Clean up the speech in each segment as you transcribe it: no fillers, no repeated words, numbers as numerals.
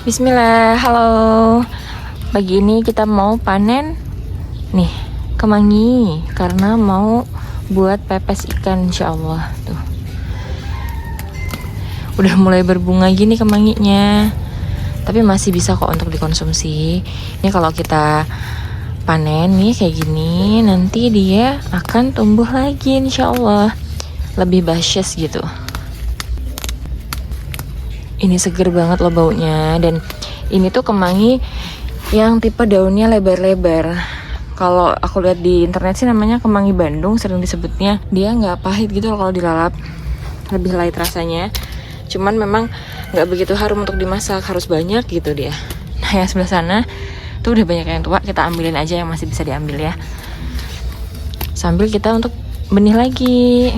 Bismillah, halo. Pagi ini kita mau panen nih kemangi karena mau buat pepes ikan insyaallah. Tuh. Udah mulai berbunga gini kemanginya. Tapi masih bisa kok untuk dikonsumsi. Ini kalau kita panen nih kayak gini, nanti dia akan tumbuh lagi insyaallah. Lebih bashes gitu. Ini seger banget loh baunya, dan ini tuh kemangi yang tipe daunnya lebar-lebar. Kalau aku lihat di internet sih namanya kemangi Bandung sering disebutnya. Dia nggak pahit gitu loh kalau dilalap, lebih light rasanya. Cuman memang nggak begitu harum untuk dimasak, harus banyak gitu dia. Nah yang sebelah sana tuh udah banyak yang tua, kita ambilin aja yang masih bisa diambil ya. Sambil kita untuk benih lagi.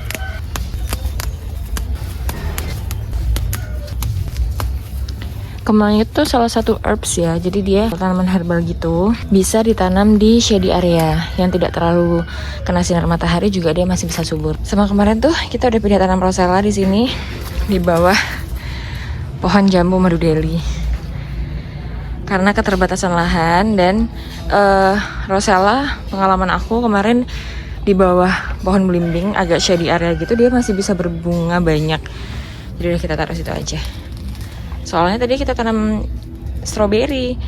Kemangi itu salah satu herbs ya, jadi dia tanaman herbal gitu. Bisa ditanam di shady area yang tidak terlalu kena sinar matahari, juga dia masih bisa subur. Sama kemarin tuh kita udah pindah tanam rosella di sini di bawah pohon jambu madu Delhi. Karena keterbatasan lahan dan rosella, pengalaman aku kemarin di bawah pohon belimbing agak shady area gitu, dia masih bisa berbunga banyak. Jadi udah kita taruh situ aja. Soalnya tadi kita tanam stroberi,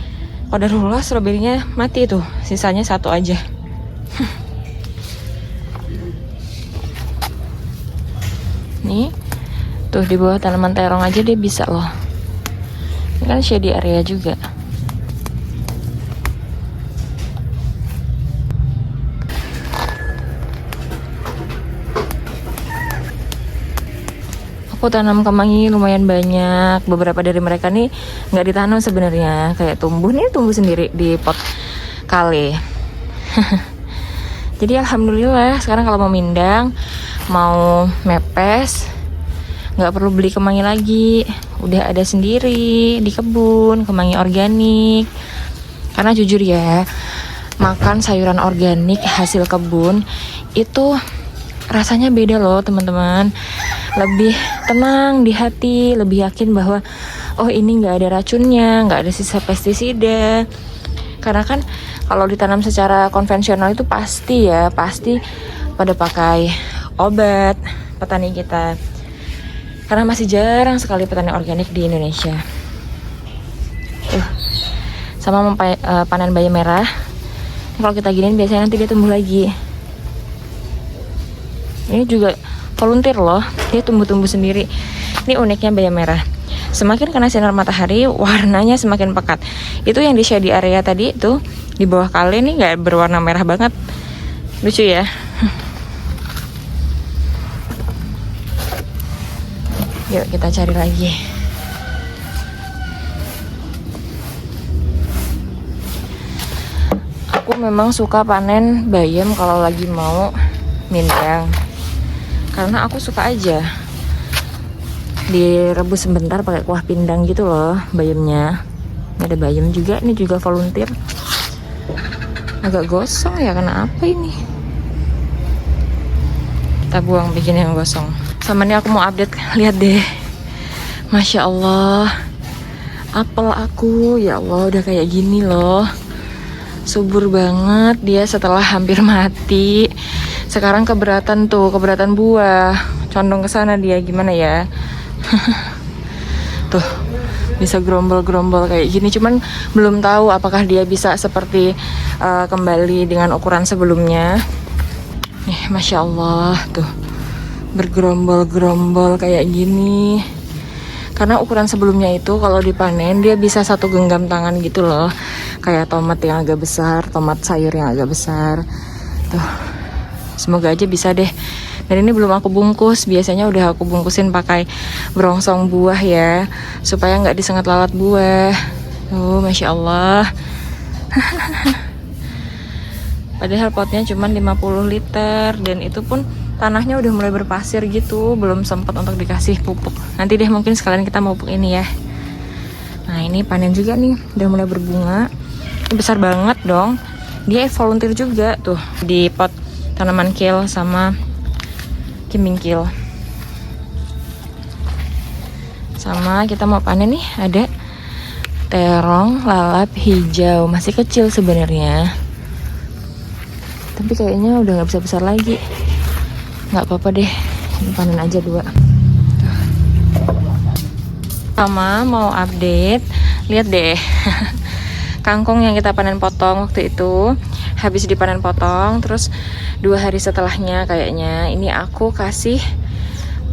qadarullah stroberinya mati tuh, sisanya satu aja. Nih, tuh di bawah tanaman terong aja dia bisa loh. Ini kan shady area juga. Aku tanam kemangi lumayan banyak. Beberapa dari mereka nih nggak ditanam sebenarnya, kayak tumbuh sendiri di pot kale. Jadi alhamdulillah sekarang kalau mau mindang, mau mepes, nggak perlu beli kemangi lagi. Udah ada sendiri di kebun, kemangi organik. Karena jujur ya, makan sayuran organik hasil kebun itu rasanya beda loh teman-teman. Lebih tenang di hati, lebih yakin bahwa oh ini nggak ada racunnya, nggak ada sisa pestisida. Karena kan kalau ditanam secara konvensional itu pasti pada pakai obat petani kita. Karena masih jarang sekali petani organik di Indonesia. Sama panen bayam merah. Kalau kita giniin biasanya nanti dia tumbuh lagi. Ini juga volunteer loh, dia tumbuh-tumbuh sendiri. Ini uniknya bayam merah, semakin kena sinar matahari warnanya semakin pekat. Itu yang di shady area tadi tuh di bawah kali nih nggak berwarna merah banget, lucu ya. Yuk kita cari lagi. Aku memang suka panen bayam kalau lagi mau mindang, karena aku suka aja direbus sebentar pakai kuah pindang gitu loh bayamnya. Ini ada bayam juga, ini juga volunteer. Agak gosong ya, karena apa ini? Kita buang, bikin yang gosong. Sama ini aku mau update, lihat deh. Masya Allah, apel aku, ya Allah udah kayak gini loh. Subur banget dia setelah hampir mati. Sekarang keberatan buah, condong ke sana dia, gimana ya? Tuh bisa gerombol-gerombol kayak gini, cuman belum tahu apakah dia bisa seperti kembali dengan ukuran sebelumnya. Nih masya Allah tuh bergerombol-gerombol kayak gini. Karena ukuran sebelumnya itu kalau dipanen dia bisa satu genggam tangan gitu loh, kayak tomat yang agak besar, tomat sayur yang agak besar. Tuh. Semoga aja bisa deh. Dan ini belum aku bungkus. Biasanya udah aku bungkusin pakai berongsong buah ya, supaya nggak disengat lalat buah. Tuh, masya Allah. Padahal potnya cuma 50 liter, dan itu pun tanahnya udah mulai berpasir gitu, belum sempat untuk dikasih pupuk. Nanti deh mungkin sekalian kita mau pupuk ini ya. Nah ini panen juga nih, udah mulai berbunga. Ini besar banget dong. Dia volunteer juga tuh di pot tanaman kale sama kimbing kale. Sama kita mau panen nih, ada terong lalap hijau, masih kecil sebenarnya, tapi kayaknya udah nggak bisa besar lagi. Nggak apa-apa deh, ini panen aja 2. Sama mau update, lihat deh kangkung yang kita panen potong waktu itu habis dipanen potong, terus 2 hari setelahnya kayaknya ini aku kasih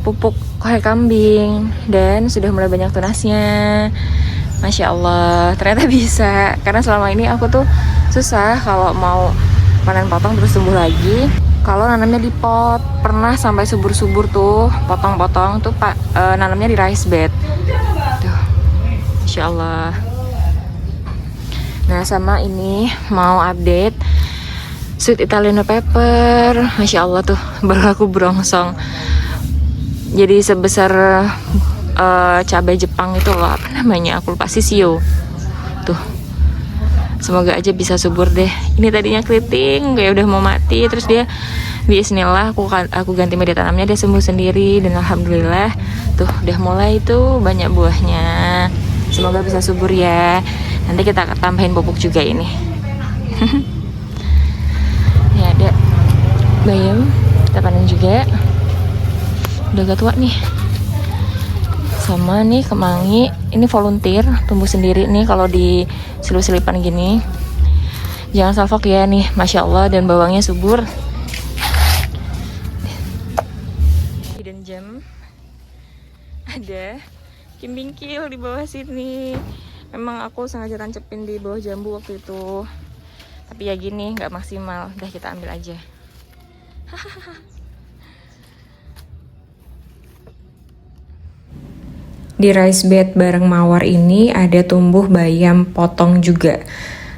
pupuk kue kambing dan sudah mulai banyak tunasnya. Masya Allah, ternyata bisa. Karena selama ini aku tuh susah kalau mau panen potong terus tumbuh lagi kalau nanamnya di pot. Pernah sampai subur-subur tuh, potong-potong tuh nanamnya di rice bed tuh. Masya Allah. Nah sama ini mau update sweet Italiano pepper. Masya Allah tuh baru aku berongsong jadi sebesar cabai Jepang itu loh, apa namanya, aku lupa, sisio tuh. Semoga aja bisa subur deh. Ini tadinya keriting kayak udah mau mati, terus dia bismillah aku ganti media tanamnya, dia sembuh sendiri dan alhamdulillah tuh udah mulai tuh banyak buahnya. Semoga bisa subur ya. Nanti kita tambahin pupuk juga ini. Ya ada bayam kita panen juga, udah agak tua nih. Sama nih kemangi, ini volunteer, tumbuh sendiri nih kalau di selip-selipan gini. Jangan salfok ya nih, Masya Allah, dan bawangnya subur. Hidden gem, ada kimbingkil di bawah sini. Memang aku sengaja tancepin di bawah jambu waktu itu, tapi ya gini, nggak maksimal. Udah kita ambil aja. Di rice bed bareng mawar ini ada tumbuh bayam potong juga.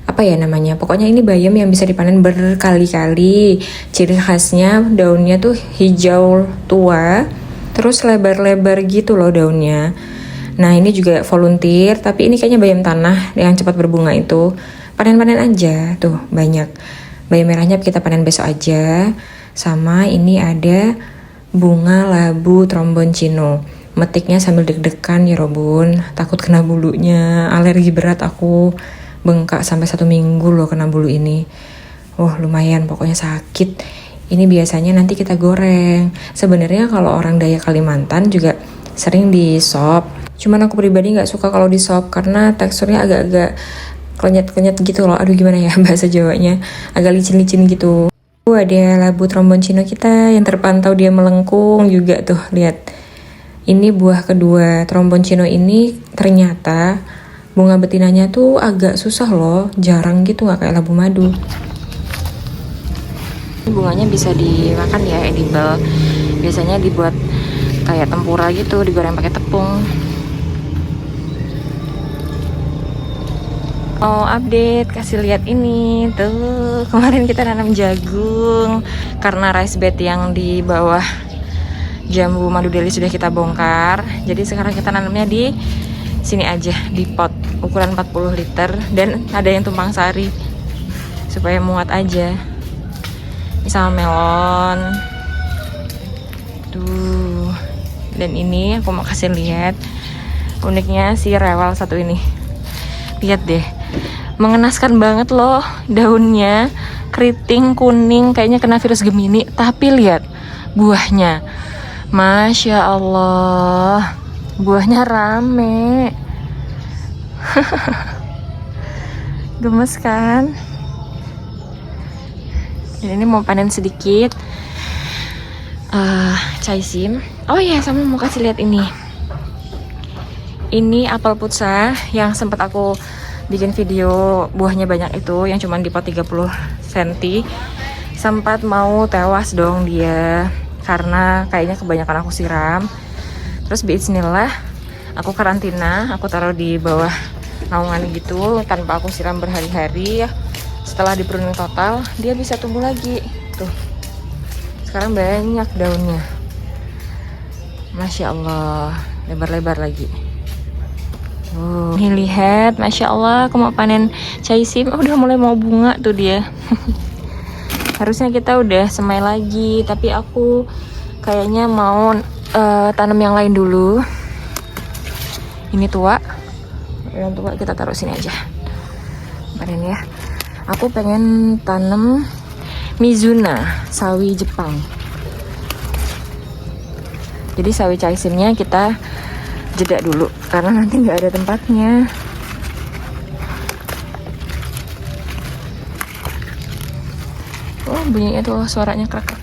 Apa ya namanya? Pokoknya ini bayam yang bisa dipanen berkali-kali. Ciri khasnya daunnya tuh hijau tua, terus lebar-lebar gitu loh daunnya. Nah ini juga volunteer, tapi ini kayaknya bayam tanah yang cepat berbunga itu. Panen-panen aja, tuh banyak. Bayam merahnya kita panen besok aja. Sama ini ada bunga labu tromboncino. Metiknya sambil deg-degan ya Robun, takut kena bulunya, alergi berat aku, bengkak sampai 1 minggu loh kena bulu ini. Wah lumayan, pokoknya sakit. Ini biasanya nanti kita goreng. Sebenarnya kalau orang Dayak Kalimantan juga sering di sop. Cuman aku pribadi nggak suka kalau di sop karena teksturnya agak-agak klenyet-klenyet gitu loh. Aduh gimana ya bahasa Jawanya, agak licin-licin gitu. Ada labu tromboncino kita yang terpantau dia melengkung juga tuh, lihat. Ini buah kedua. Tromboncino ini ternyata bunga betinanya tuh agak susah loh, jarang gitu, nggak kayak labu madu. Bunganya bisa dimakan ya, edible. Biasanya dibuat kayak tempura gitu, digoreng pakai tepung. Oh update, kasih lihat ini tuh, kemarin kita nanam jagung karena rice bed yang di bawah jambu madu deli sudah kita bongkar. Jadi sekarang kita nanamnya di sini aja, di pot ukuran 40 liter dan ada yang tumpang sari supaya muat aja. Ini sama melon tuh. Dan ini aku mau kasih lihat uniknya si rewel satu ini. Lihat deh, mengenaskan banget loh daunnya, keriting kuning kayaknya kena virus Gemini, tapi lihat buahnya, Masya Allah, buahnya rame. Gemes kan? Dan ini mau panen sedikit caisim. Oh iya, sama mau kasih lihat ini. Ini apel putsa yang sempat aku bikin video buahnya banyak itu, yang cuma di pot 30 cm. Sempat mau tewas dong dia karena kayaknya kebanyakan aku siram. Terus bismillah aku karantina, aku taruh di bawah naungan gitu tanpa aku siram berhari-hari. Setelah di pruning total dia bisa tumbuh lagi tuh. Sekarang banyak daunnya, Masya Allah, lebar-lebar lagi. Nih lihat, Masya Allah, aku mau panen caisim. Udah mulai mau bunga tuh dia. Harusnya kita udah semai lagi, tapi aku kayaknya mau tanam yang lain dulu. Ini tua, yang tua kita taruh sini aja. Kemarin ya, aku pengen tanam Mizuna, sawi Jepang. Jadi sawi chaisimnya kita jeda dulu karena nanti nggak ada tempatnya. Oh, bunyinya tuh suaranya krak-krak.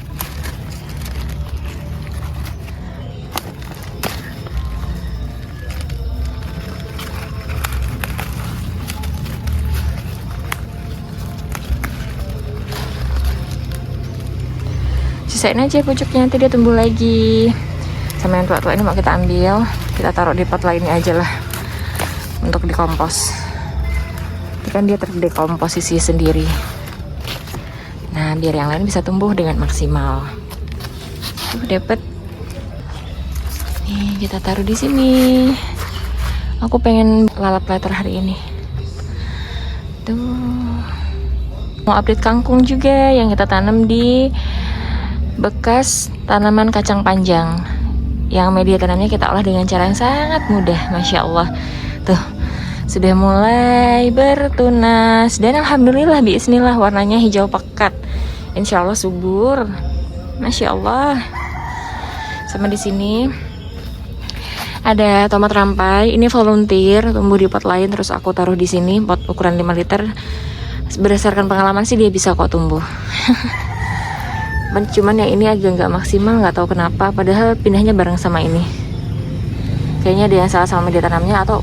Sisain aja pucuknya, nanti dia tumbuh lagi. Sama yang tua-tua ini mau kita ambil, kita taruh di pot lainnya aja lah untuk dikompos. Ini kan dia terdekomposisi sendiri. Nah, biar yang lain bisa tumbuh dengan maksimal. Dapat. Nih, kita taruh di sini. Aku pengen lalap letter hari ini. Tuh. Mau update kangkung juga yang kita tanam di bekas tanaman kacang panjang. Yang media tanamnya kita olah dengan cara yang sangat mudah, Masya Allah. Tuh, sudah mulai bertunas. Dan alhamdulillah, bismillah, warnanya hijau pekat. Insya Allah subur, Masya Allah. Sama di sini ada tomat rampai. Ini volunteer, tumbuh di pot lain. Terus aku taruh di sini, pot ukuran 5 liter. Berdasarkan pengalaman sih dia bisa kok tumbuh. Cuman yang ini agak nggak maksimal, nggak tahu kenapa. Padahal pindahnya bareng sama ini. Kayaknya ada yang salah sama media tanamnya atau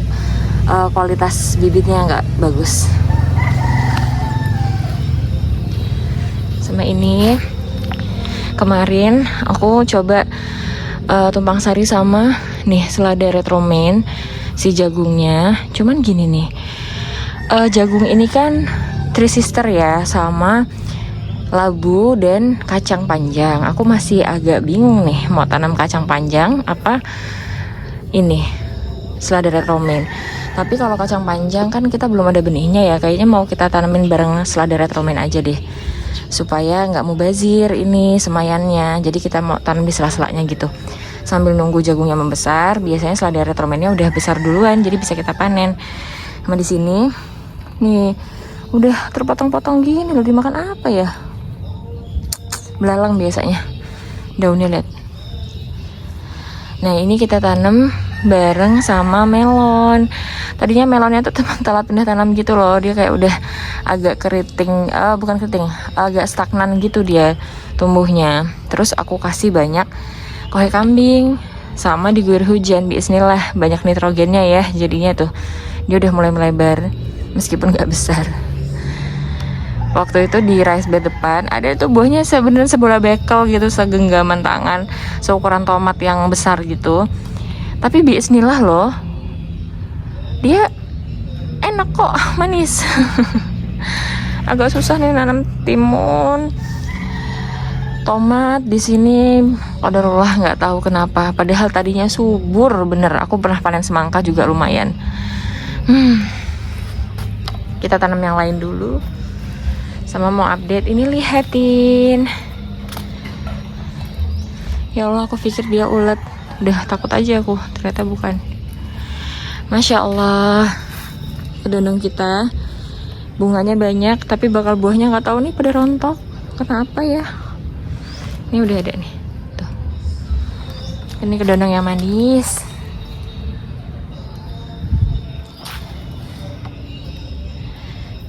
kualitas bibitnya nggak bagus. Sama ini kemarin aku coba tumpang sari sama nih selada retromain si jagungnya. Cuman gini nih, jagung ini kan three sister ya, sama labu dan kacang panjang. Aku masih agak bingung nih mau tanam kacang panjang apa ini selada retromain. Tapi kalau kacang panjang kan kita belum ada benihnya ya, kayaknya mau kita tanamin bareng selada retromain aja deh, supaya nggak mubazir ini semayannya. Jadi kita mau tanam di sela-selanya gitu sambil nunggu jagungnya membesar. Biasanya selada retromainnya udah besar duluan, jadi bisa kita panen. Sama di sini nih udah terpotong-potong gini loh, dimakan apa ya? Belalang biasanya daunnya, lihat. Nah, ini kita tanam bareng sama melon. Tadinya melonnya tuh teman telah pindah tanam gitu loh, dia kayak udah agak keriting, bukan keriting, agak stagnan gitu dia tumbuhnya. Terus aku kasih banyak kohe kambing sama diguyur hujan, bismillah, banyak nitrogennya ya, jadinya tuh dia udah mulai melebar meskipun gak besar. Waktu itu di rice bed depan ada tuh buahnya sebenarnya sebola bekel gitu, segenggaman tangan, seukuran tomat yang besar gitu. Tapi bismillah loh, dia enak kok, manis. Agak susah nih nanam timun, tomat di sini. Qadarullah, nggak tahu kenapa. Padahal tadinya subur bener. Aku pernah panen semangka juga lumayan. Kita tanam yang lain dulu. Sama mau update ini, lihatin. Ya Allah, aku pikir dia ulet. Udah takut aja aku, ternyata bukan. Masya Allah, kedondong kita bunganya banyak, tapi bakal buahnya nggak tahu nih pada rontok. Kenapa ya? Ini udah ada nih. Tuh. Ini kedondong yang manis.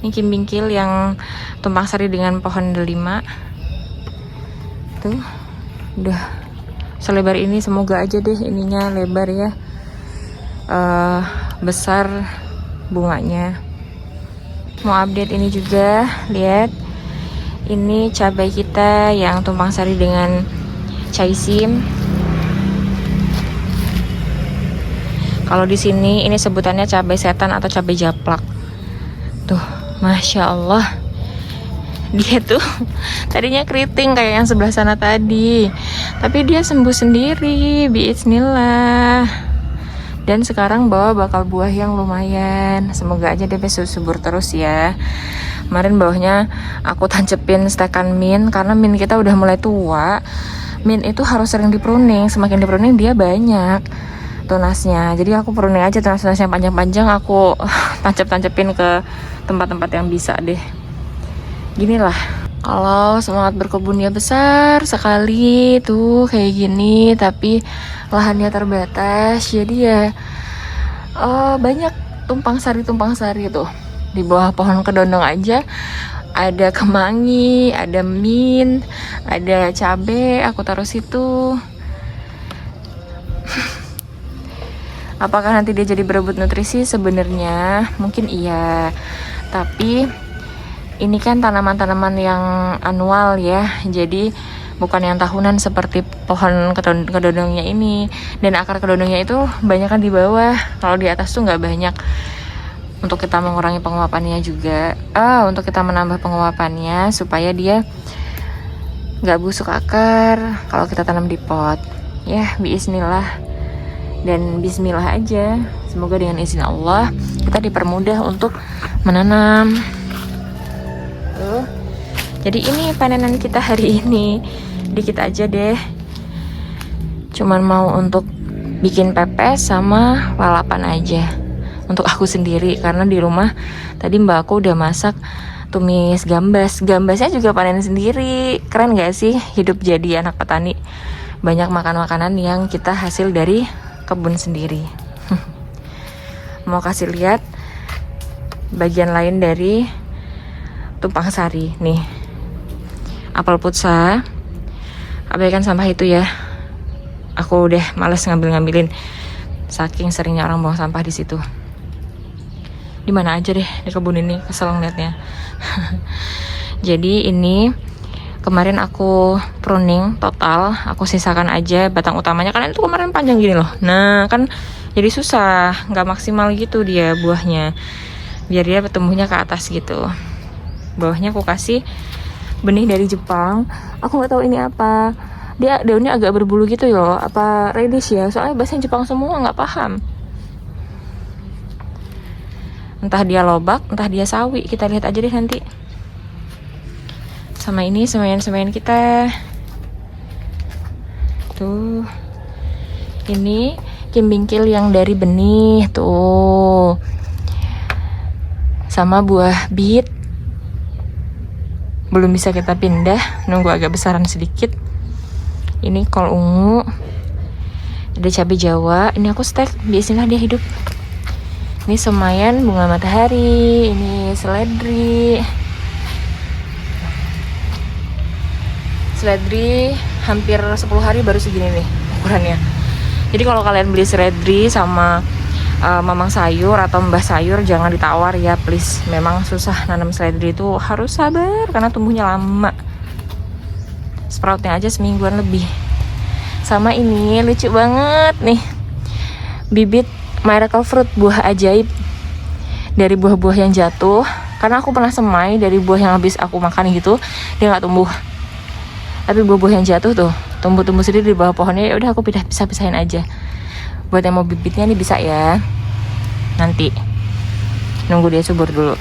Ini kimbingkil yang tumpang sari dengan pohon delima. Tuh, udah selebar ini, semoga aja deh ininya lebar ya, besar bunganya. Mau update ini juga, lihat ini cabai kita yang tumpang sari dengan chaisim. Kalau di sini ini sebutannya cabai setan atau cabai japlak. Tuh, Masya Allah, dia tuh tadinya keriting kayak yang sebelah sana tadi, tapi dia sembuh sendiri, bismillah. Dan sekarang bawa bakal buah yang lumayan. Semoga aja dia bisa subur terus ya. Kemarin bawahnya aku tancepin stekan mint, karena mint kita udah mulai tua. Mint itu harus sering di pruning, semakin di pruning dia banyak. tunasnya. Jadi aku pruning aja tunas-tunasnya panjang-panjang, aku tancap-tancapin ke tempat-tempat yang bisa deh. Gini lah, kalau semangat berkebunnya besar sekali tuh kayak gini, tapi lahannya terbatas, jadi ya banyak tumpang sari tuh. Di bawah pohon kedondong aja ada kemangi, ada mint, ada cabe, aku taruh situ. Apakah nanti dia jadi berebut nutrisi? Sebenarnya mungkin iya, tapi ini kan tanaman-tanaman yang annual ya, jadi bukan yang tahunan seperti pohon kedondongnya ini. Dan akar kedondongnya itu banyak kan di bawah, kalau di atas tuh nggak banyak. Untuk kita mengurangi penguapannya juga, untuk kita menambah penguapannya supaya dia nggak busuk akar kalau kita tanam di pot. Ya, bismillah. Dan bismillah aja, semoga dengan izin Allah kita dipermudah untuk menanam. Jadi ini panenan kita hari ini, dikit aja deh, cuman mau untuk bikin pepes sama lalapan aja untuk aku sendiri, karena di rumah tadi mbak aku udah masak tumis gambasnya juga panen sendiri. Keren gak sih hidup jadi anak petani, banyak makan makanan yang kita hasil dari kebun sendiri. Mau kasih lihat bagian lain dari tumpang sari nih, apel putsa. Abaikan sampah itu ya, aku udah males ngambilin saking seringnya orang buang sampah di situ. Di mana aja deh di kebun ini, kesel ngeliatnya. Jadi ini kemarin aku pruning total, aku sisakan aja batang utamanya karena itu kemarin panjang gini loh. Nah kan jadi susah, nggak maksimal gitu dia buahnya, biar dia tumbuhnya ke atas gitu. Bawahnya aku kasih benih dari Jepang, aku nggak tahu ini apa, dia daunnya agak berbulu gitu loh, apa radish ya, soalnya bahasa Jepang semua nggak paham. Entah dia lobak, entah dia sawi, kita lihat aja deh nanti. Sama ini semayan kita tuh, ini kimbingkil yang dari benih tuh, sama buah bit belum bisa kita pindah, nunggu agak besaran sedikit. Ini kol ungu, ada cabai jawa, ini aku stek, biasanya dia hidup. Ini semayan bunga matahari, ini seledri hampir 10 hari baru segini nih ukurannya. Jadi kalau kalian beli seledri sama mamang sayur atau mbah sayur jangan ditawar ya please. Memang susah nanam seledri itu, harus sabar karena tumbuhnya lama. Sproutnya aja semingguan lebih. Sama ini lucu banget nih, bibit miracle fruit, buah ajaib dari buah-buah yang jatuh. Karena aku pernah semai dari buah yang habis aku makan gitu, dia nggak tumbuh. Tapi buah-buah yang jatuh tuh tumbuh sendiri di bawah pohonnya. Ya udah aku pisahin aja. Buat yang mau bibitnya nih bisa ya, nanti nunggu dia subur dulu.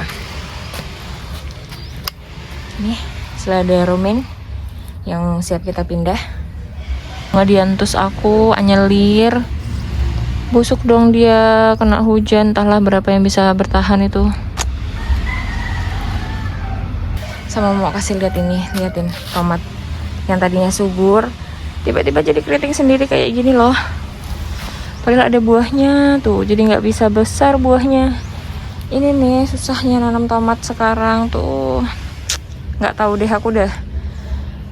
Nih selada romaine yang siap kita pindah. Ngadiantus aku anyelir, busuk dong dia, kena hujan, entahlah berapa yang bisa bertahan itu. Sama mau kasih liatin tomat yang tadinya subur tiba-tiba jadi keriting sendiri kayak gini loh. Padahal ada buahnya tuh, jadi nggak bisa besar buahnya. Ini nih susahnya nanam tomat sekarang tuh. Nggak tahu deh, aku udah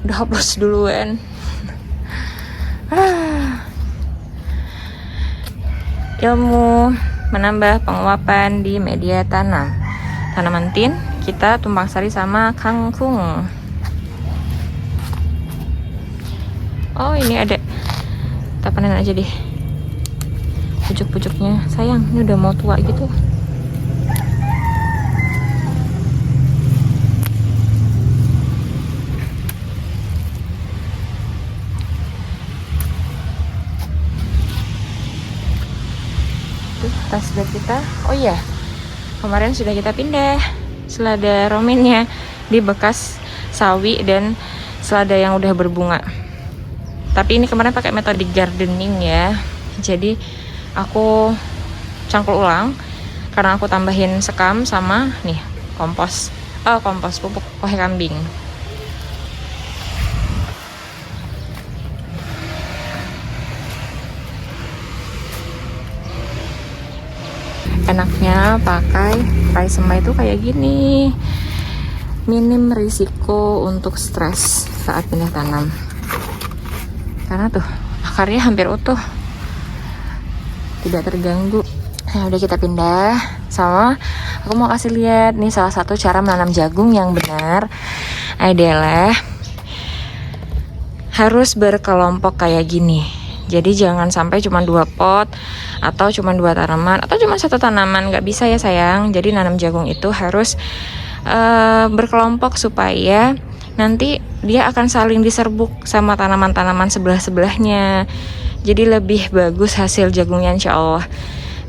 hapus duluan. Ilmu menambah penguapan di media tanam. Tanaman tin kita tumpang sari sama kangkung. Oh ini ada, kita panen aja deh pucuk-pucuknya. Sayang, ini udah mau tua gitu. Tuh tas bed kita. Oh iya, kemarin sudah kita pindah selada romaine-nya di bekas sawi dan selada yang udah berbunga. Tapi ini kemarin pakai metode gardening ya. Jadi aku cangkul ulang karena aku tambahin sekam sama nih kompos pupuk kohe kambing. Enaknya pakai rice sema itu kayak gini, minim risiko untuk stres saat pindah tanam karena tuh akarnya hampir utuh, tidak terganggu. Nah, udah kita pindah. Sama aku mau kasih lihat nih salah satu cara menanam jagung yang benar adalah harus berkelompok kayak gini. Jadi jangan sampai cuma 2 pot atau cuma 2 tanaman atau cuma 1 tanaman, nggak bisa ya sayang. Jadi nanam jagung itu harus berkelompok supaya nanti dia akan saling diserbuk sama tanaman-tanaman sebelah-sebelahnya. Jadi lebih bagus hasil jagungnya insya Allah.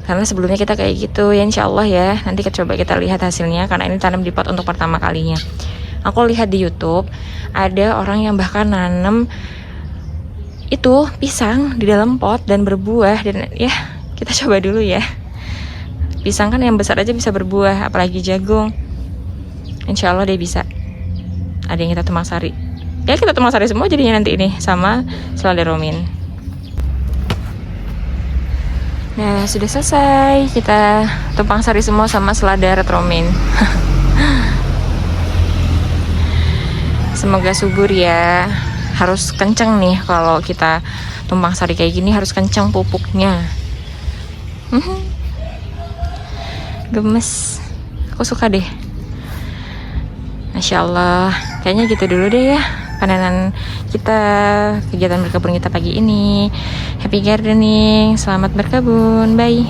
Karena sebelumnya kita kayak gitu ya insya Allah ya. Nanti coba kita lihat hasilnya karena ini tanam di pot untuk pertama kalinya. Aku lihat di YouTube ada orang yang bahkan nanam itu pisang di dalam pot dan berbuah, dan ya kita coba dulu ya. Pisang kan yang besar aja bisa berbuah, apalagi jagung. Insya Allah dia bisa. Ada yang kita tumbang sari. Ya kita tumbang sari semua jadinya nanti ini sama selada romin. Nah sudah selesai, kita tumpang sari semua sama selada retromin. Semoga subur ya. Harus kenceng nih kalau kita tumpang sari kayak gini, harus kenceng pupuknya. Gemes, aku suka deh. Masya Allah, kayaknya gitu dulu deh ya panenan kita, kegiatan berkebun kita pagi ini. Happy gardening, selamat berkebun, bye.